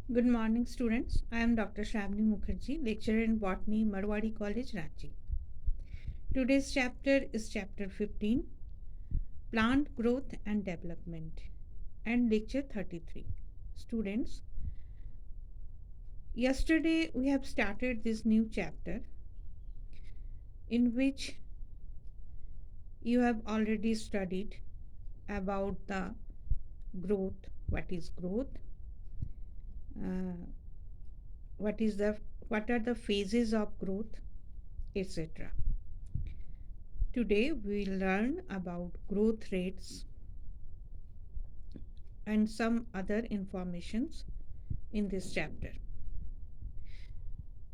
Good morning, students. I am Dr. Shravani Mukherjee, lecturer in Botany, Marwadi College, Ranchi. Today's chapter is chapter 15, Plant Growth and Development, and lecture 33. Students, yesterday we have started this new chapter in which you have already studied about the growth, what is growth, uh, what is the what are the phases of growth, etc. Today we will learn about growth rates and some other informations in this chapter.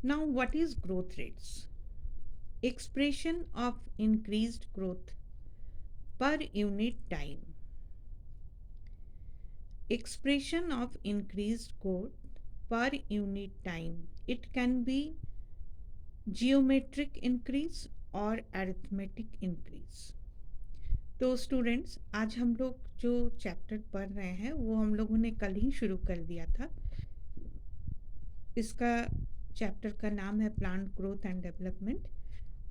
Now, what is growth rates? Expression of increased growth per unit time. Expression of increased growth per unit time. It can be geometric increase और arithmetic increase. तो students, आज हम लोग जो chapter पढ़ रहे हैं वो हम लोगों ने कल ही शुरू कर दिया था. इसका चैप्टर का नाम है प्लांट ग्रोथ एंड डेवलपमेंट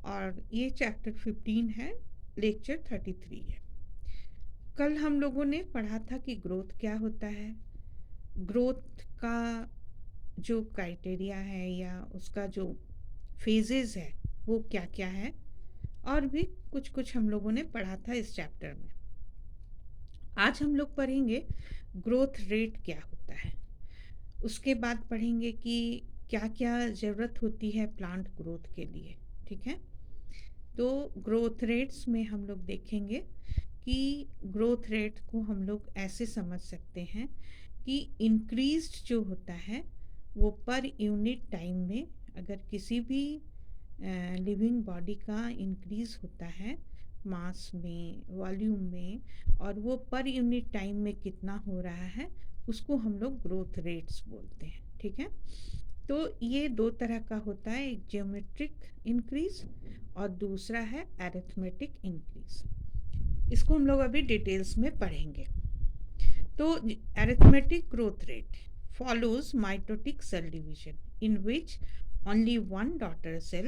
और ये चैप्टर 15 है, लेक्चर 33 है. कल हम लोगों ने पढ़ा था कि ग्रोथ क्या होता है, ग्रोथ का जो क्राइटेरिया है या उसका जो फेजेस है वो क्या क्या है, और भी कुछ कुछ हम लोगों ने पढ़ा था इस चैप्टर में. आज हम लोग पढ़ेंगे ग्रोथ रेट क्या होता है. उसके बाद पढ़ेंगे कि क्या क्या ज़रूरत होती है प्लांट ग्रोथ के लिए. ठीक है, तो ग्रोथ रेट्स में हम लोग देखेंगे कि ग्रोथ रेट को हम लोग ऐसे समझ सकते हैं कि इंक्रीज्ड जो होता है वो पर यूनिट टाइम में, अगर किसी भी लिविंग बॉडी का इंक्रीज़ होता है मास में, वॉल्यूम में, और वो पर यूनिट टाइम में कितना हो रहा है उसको हम लोग ग्रोथ रेट्स बोलते हैं. ठीक है, तो ये दो तरह का होता है, एक ज्योमेट्रिक इंक्रीज और दूसरा है एरिथमेटिक इंक्रीज. इसको हम लोग अभी डिटेल्स में पढ़ेंगे. तो arithmetic growth rate follows mitotic cell division in which only one daughter cell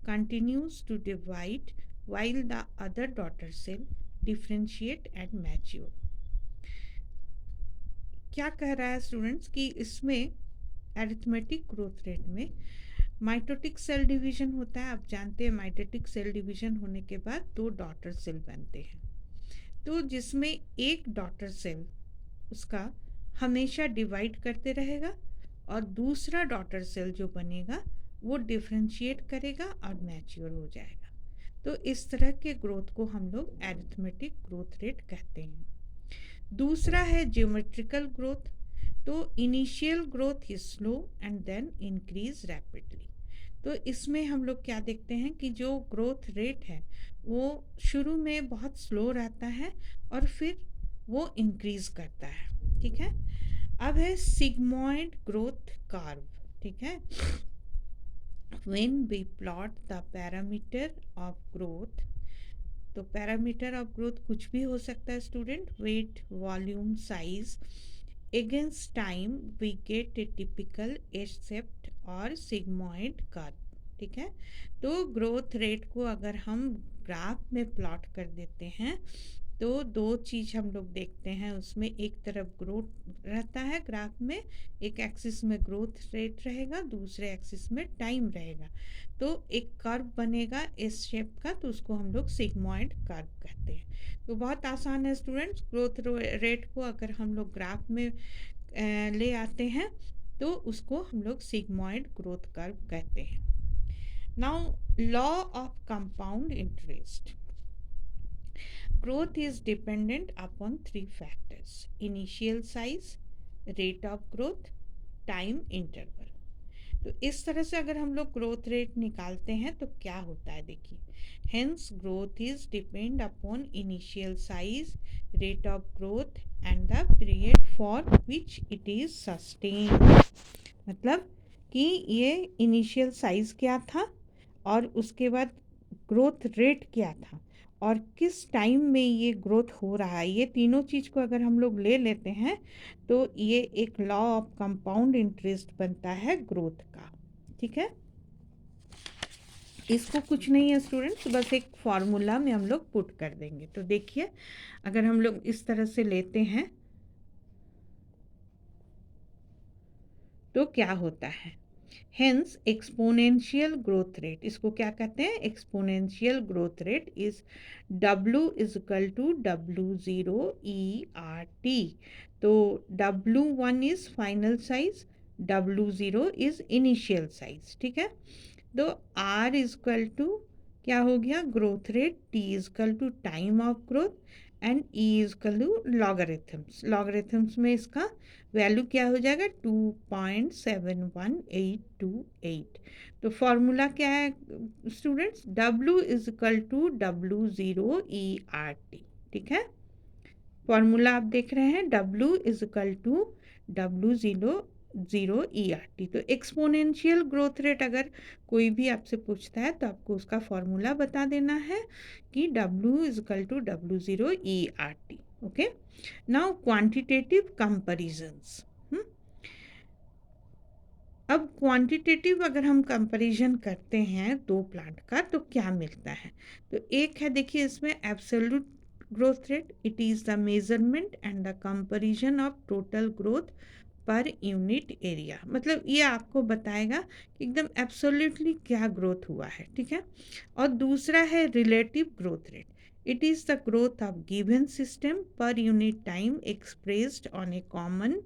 continues to divide while the other daughter cell differentiate and mature. क्या कह रहा है स्टूडेंट्स कि इसमें एरिथमेटिक ग्रोथ रेट में माइटोटिक सेल डिवीजन होता है. आप जानते हैं माइटोटिक सेल डिवीजन होने के बाद दो डॉटर सेल बनते हैं, तो जिसमें एक डॉटर सेल उसका हमेशा डिवाइड करते रहेगा और दूसरा डॉटर सेल जो बनेगा वो डिफ्रेंशिएट करेगा और मैच्योर हो जाएगा. तो इस तरह के ग्रोथ को हम लोग एरिथमेटिक ग्रोथ रेट कहते हैं. दूसरा है ज्योमेट्रिकल ग्रोथ. तो initial growth is slow and then increase rapidly. तो इसमें हम लोग क्या देखते हैं कि जो ग्रोथ रेट है वो शुरू में बहुत स्लो रहता है और फिर वो इंक्रीज करता है. ठीक है, अब है सिग्मॉइड ग्रोथ कर्व. ठीक है, when we plot the parameter of growth. तो पैरामीटर ऑफ ग्रोथ कुछ भी हो सकता है student, weight, volume, size. Against time we get a typical S shaped और सिग्मॉइड कर्व. ठीक है, तो ग्रोथ रेट को अगर हम ग्राफ में प्लॉट कर देते हैं तो दो चीज़ हम लोग देखते हैं उसमें. एक तरफ ग्रोथ रहता है ग्राफ में, एक एक्सिस में ग्रोथ रेट रहेगा, दूसरे एक्सिस में टाइम रहेगा. तो एक कर्व बनेगा इस शेप का, तो उसको हम लोग सिग्मॉइड कर्व कहते हैं. तो बहुत आसान है स्टूडेंट्स, ग्रोथ रेट को अगर हम लोग ग्राफ में ले आते हैं तो उसको हम लोग सिग्मॉइड ग्रोथ कर्व कहते हैं. Now, law of compound interest. Growth is dependent upon three factors: initial size, rate of growth, time interval. तो इस तरह से अगर हम लोग ग्रोथ रेट निकालते हैं तो क्या होता है देखिए. Hence growth is depend upon initial size, rate of growth and the period for which it is sustain. मतलब कि ये इनिशियल साइज क्या था और उसके बाद ग्रोथ रेट क्या था और किस टाइम में ये ग्रोथ हो रहा है, ये तीनों चीज़ को अगर हम लोग ले लेते हैं तो ये एक लॉ ऑफ कंपाउंड इंटरेस्ट बनता है ग्रोथ का। ठीक है, इसको कुछ नहीं है स्टूडेंट्स, बस एक फॉर्मूला में हम लोग पुट कर देंगे। तो देखिए, अगर हम लोग इस तरह से लेते हैं तो क्या होता है, हेंस एक्सपोनेंशियल ग्रोथ रेट, इसको क्या कहते हैं, exponential growth rate is W is equal to W0 ERT। तो W1 is final size, W0 is initial size. ठीक है, तो R इज इक्वल टू क्या हो गया, growth rate, T is equal to time of growth and E is equal to logarithms. Logarithms में इसका value क्या हो जाएगा, 2.71828। तो फॉर्मूला क्या है students, W is equal to W0 ERT। ठीक है, फॉर्मूला आप देख रहे हैं, W is equal to W0 ERT। तो एक्सपोनेंशियल ग्रोथ रेट अगर कोई भी आपसे पूछता है तो आपको उसका फॉर्मूला बता देना है कि W is equal to W0 ERT। Okay, now quantitative comparisons. अब क्वांटिटेटिव अगर हम कंपैरिजन करते हैं दो प्लांट का तो क्या मिलता है, तो एक है देखिए इसमें absolute growth rate, it is the measurement and the comparison of total growth per unit area. मतलब ये आपको बताएगा कि एकदम एब्सोल्युटली क्या ग्रोथ हुआ है। ठीक है, और दूसरा है relative growth rate, it is the growth of given system per unit time expressed on A common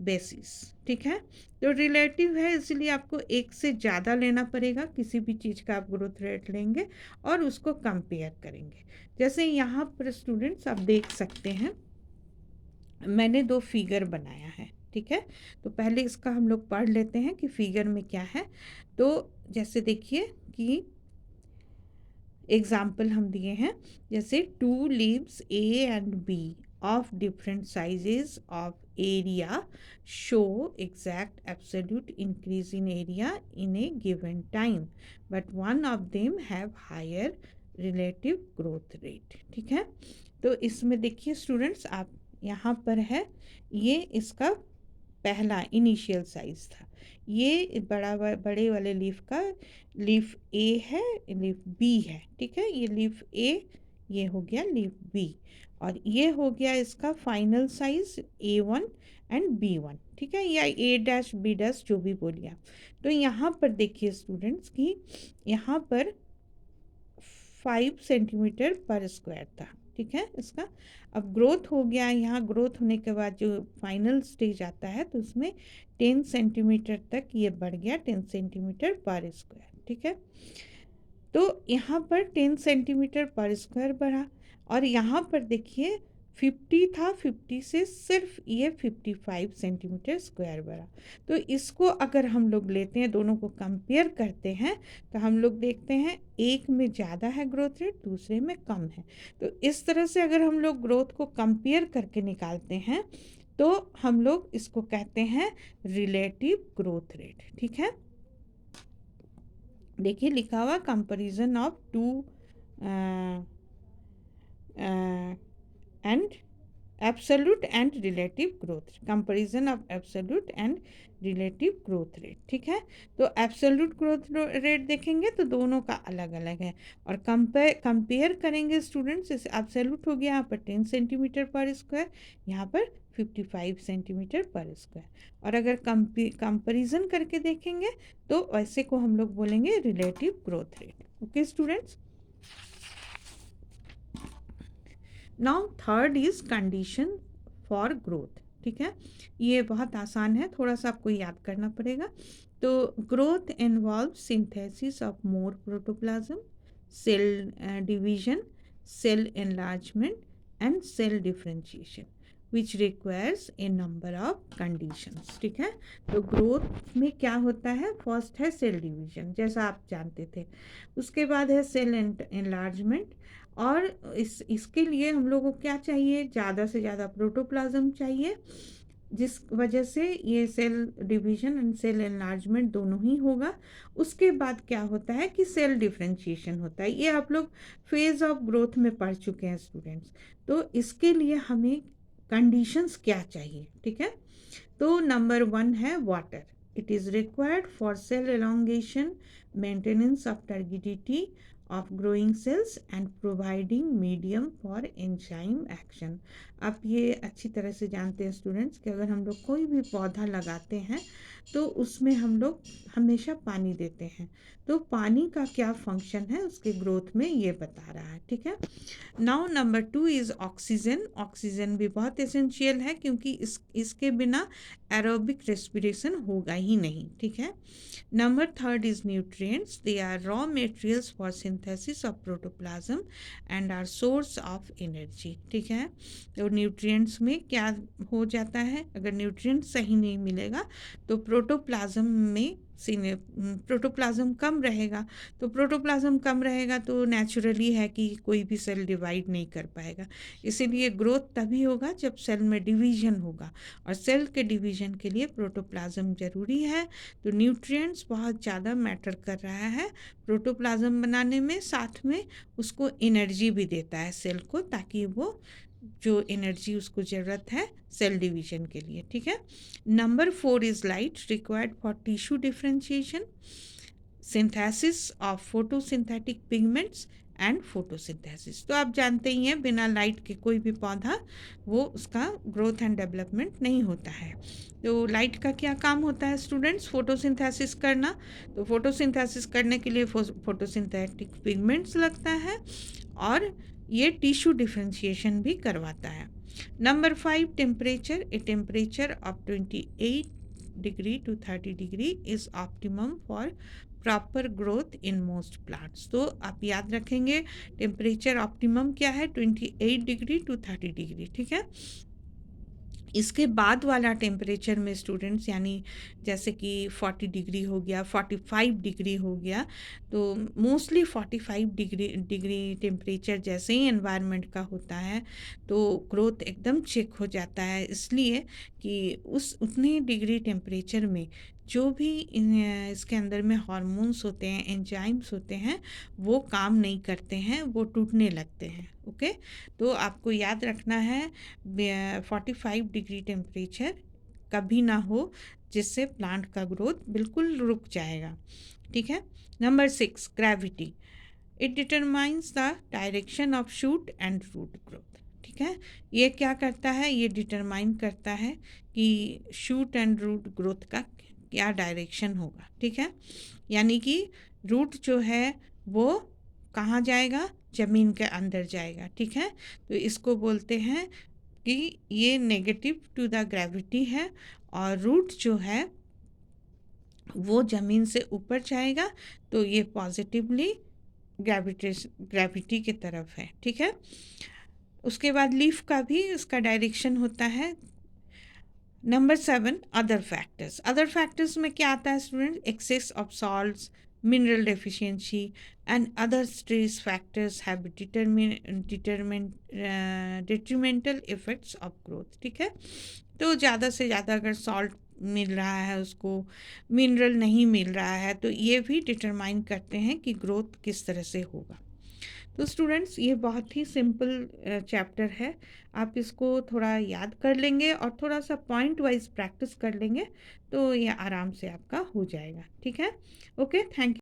basis. ठीक है, तो रिलेटिव है इसलिए आपको एक से ज़्यादा लेना पड़ेगा, किसी भी चीज़ का आप ग्रोथ रेट लेंगे और उसको कंपेयर करेंगे। जैसे यहाँ पर स्टूडेंट्स आप देख सकते हैं, मैंने दो फिगर बनाया है। ठीक है, तो पहले इसका हम लोग पढ़ लेते हैं कि फिगर में क्या है। तो जैसे देखिए कि एग्जाम्पल हम दिए हैं, जैसे 2 leaves A and B of different sizes of area show exact absolute increase in area in a given time, but one of them have higher relative growth rate। ठीक है, तो इसमें देखिए स्टूडेंट्स, आप यहाँ पर है, ये इसका पहला इनिशियल साइज था, ये बड़े वाले लीफ का लीफ A है, लीफ B है। ठीक है, ये लीफ A, ये हो गया लीफ B, और ये हो गया इसका final size A1 and B1। ठीक है, या A' B' जो भी बोलिए आप। तो यहाँ पर देखिए स्टूडेंट्स कि यहाँ पर 5 सेंटीमीटर पर स्क्वायर था। ठीक है, इसका अब ग्रोथ हो गया, यहाँ ग्रोथ होने के बाद जो फाइनल स्टेज आता है तो उसमें 10 सेंटीमीटर तक ये बढ़ गया, 10 सेंटीमीटर पर स्क्वायर। ठीक है, तो यहाँ पर 10 सेंटीमीटर पर स्क्वायर बढ़ा, और यहाँ पर देखिए 50 था, 50 से सिर्फ ये 55 सेंटीमीटर स्क्वायर बढ़ा। तो इसको अगर हम लोग लेते हैं, दोनों को कंपेयर करते हैं, तो हम लोग देखते हैं एक में ज़्यादा है ग्रोथ रेट, दूसरे में कम है। तो इस तरह से अगर हम लोग ग्रोथ को कंपेयर करके निकालते हैं तो हम लोग इसको कहते हैं रिलेटिव ग्रोथ रेट। ठीक है, देखिए लिखा हुआ comparison of two and absolute and relative growth, comparison of absolute and relative growth rate. ठीक है, तो एब्सोल्यूट ग्रोथ रेट देखेंगे तो दोनों का अलग अलग है, और कंपेयर करेंगे स्टूडेंट्स, जैसे एब्सोल्यूट हो गया यहाँ पर 10 सेंटीमीटर पर स्क्वायर, यहाँ पर 55 सेंटीमीटर पर स्क्वायर, और अगर कंपैरिजन करके देखेंगे तो ऐसे को हम लोग बोलेंगे relative growth rate. Okay students, now third is condition for growth. ठीक है, ये बहुत आसान है, थोड़ा सा आपको याद करना पड़ेगा। तो growth involve synthesis of more protoplasm, cell division, cell enlargement and cell differentiation which requires a number of conditions. ठीक है, तो ग्रोथ में क्या होता है, फर्स्ट है सेल डिवीजन, जैसा आप जानते थे, उसके बाद है सेल एनलार्जमेंट, और इसके लिए हम लोगों को क्या चाहिए, ज़्यादा से ज़्यादा प्रोटोप्लाज्म चाहिए, जिस वजह से ये cell division and cell enlargement दोनों ही होगा। उसके बाद क्या होता है कि सेल डिफरेंशिएशन होता है। ये आप लोग फेज ऑफ ग्रोथ में पढ़ चुके हैं स्टूडेंट्स। तो इसके लिए हमें कंडीशंस क्या चाहिए, ठीक है। तो नंबर 1 है water. It is required for cell elongation, maintenance of turgidity of growing cells and providing medium for enzyme action. आप ये अच्छी तरह से जानते हैं स्टूडेंट्स कि अगर हम लोग कोई भी पौधा लगाते हैं तो उसमें हम लोग हमेशा पानी देते हैं। तो पानी का क्या फंक्शन है उसके ग्रोथ में, ये बता रहा है, ठीक है। Now number 2 is oxygen. Oxygen भी बहुत एसेंशियल है क्योंकि इसके बिना एरोबिक रेस्पिरेशन होगा ही नहीं, ठीक है। Number 3 is nutrients. They are raw materials for synthesis of protoplasm and are source of energy, ठीक है। तो न्यूट्रिएंट्स में क्या हो जाता है, अगर न्यूट्रिएंट सही नहीं मिलेगा तो प्रोटोप्लाज्म में प्रोटोप्लाज्म कम रहेगा। तो प्रोटोप्लाज्म कम रहेगा तो नेचुरली है कि कोई भी सेल डिवाइड नहीं कर पाएगा। इसीलिए ग्रोथ तभी होगा जब सेल में डिवीजन होगा, और सेल के डिवीजन के लिए प्रोटोप्लाज्म ज़रूरी है। तो न्यूट्रिएंट्स बहुत ज़्यादा मैटर कर रहा है प्रोटोप्लाज्म बनाने में, साथ में उसको एनर्जी भी देता है सेल को, ताकि वो जो एनर्जी उसको ज़रूरत है सेल डिवीजन के लिए, ठीक है। Number 4 is light, required for tissue differentiation, synthesis of photosynthetic pigments and photosynthesis. तो आप जानते ही हैं बिना लाइट के कोई भी पौधा वो उसका ग्रोथ एंड डेवलपमेंट नहीं होता है। तो लाइट का क्या काम होता है स्टूडेंट्स, फोटोसिंथेसिस करना। तो फोटोसिंथेसिस करने के लिए फोटोसिंथेटिक पिगमेंट्स लगता है, और ये टिश्यू डिफरेंशिएशन भी करवाता है। Number 5 temperature. A temperature of 28 degree to 30 degree is optimum for proper growth in most plants. तो आप याद रखेंगे टेम्परेचर ऑप्टिमम क्या है, 28 डिग्री टू 30 डिग्री, ठीक है। इसके बाद वाला टेम्परेचर में स्टूडेंट्स, यानी जैसे कि 40 डिग्री हो गया, 45 डिग्री हो गया, तो मोस्टली 45 डिग्री टेम्परेचर जैसे ही एनवायरनमेंट का होता है तो ग्रोथ एकदम चेक हो जाता है, इसलिए कि उस उतने डिग्री टेम्परेचर में जो भी इसके अंदर में हार्मोन्स होते हैं, एंजाइम्स होते हैं, वो काम नहीं करते हैं, वो टूटने लगते हैं, ओके। तो आपको याद रखना है 45 डिग्री टेम्परेचर कभी ना हो जिससे प्लांट का ग्रोथ बिल्कुल रुक जाएगा, ठीक है। Number 6 gravity. It determines the direction of shoot and root growth, ठीक है। ये क्या करता है, ये डिटरमाइन करता है कि शूट एंड रूट ग्रोथ का क्या डायरेक्शन होगा, ठीक है। यानी कि रूट जो है वो कहाँ जाएगा, ज़मीन के अंदर जाएगा, ठीक है। तो इसको बोलते हैं कि ये नेगेटिव टू द ग्रेविटी है, और रूट जो है वो ज़मीन से ऊपर जाएगा, तो ये पॉजिटिवली ग्रेविटी की तरफ है, ठीक है। उसके बाद लीफ का भी उसका डायरेक्शन होता है। Number 7 other factors. Other factors में क्या आता है student, excess of salts, mineral deficiency and other stress factors have detrimental effects of growth, ठीक है। तो ज़्यादा से ज़्यादा अगर सॉल्ट मिल रहा है उसको, मिनरल नहीं मिल रहा है, तो ये भी डिटरमाइन करते हैं कि ग्रोथ किस तरह से होगा। तो स्टूडेंट्स ये बहुत ही सिंपल चैप्टर है, आप इसको थोड़ा याद कर लेंगे और थोड़ा सा पॉइंट वाइज प्रैक्टिस कर लेंगे तो ये आराम से आपका हो जाएगा, ठीक है। Okay, thank you.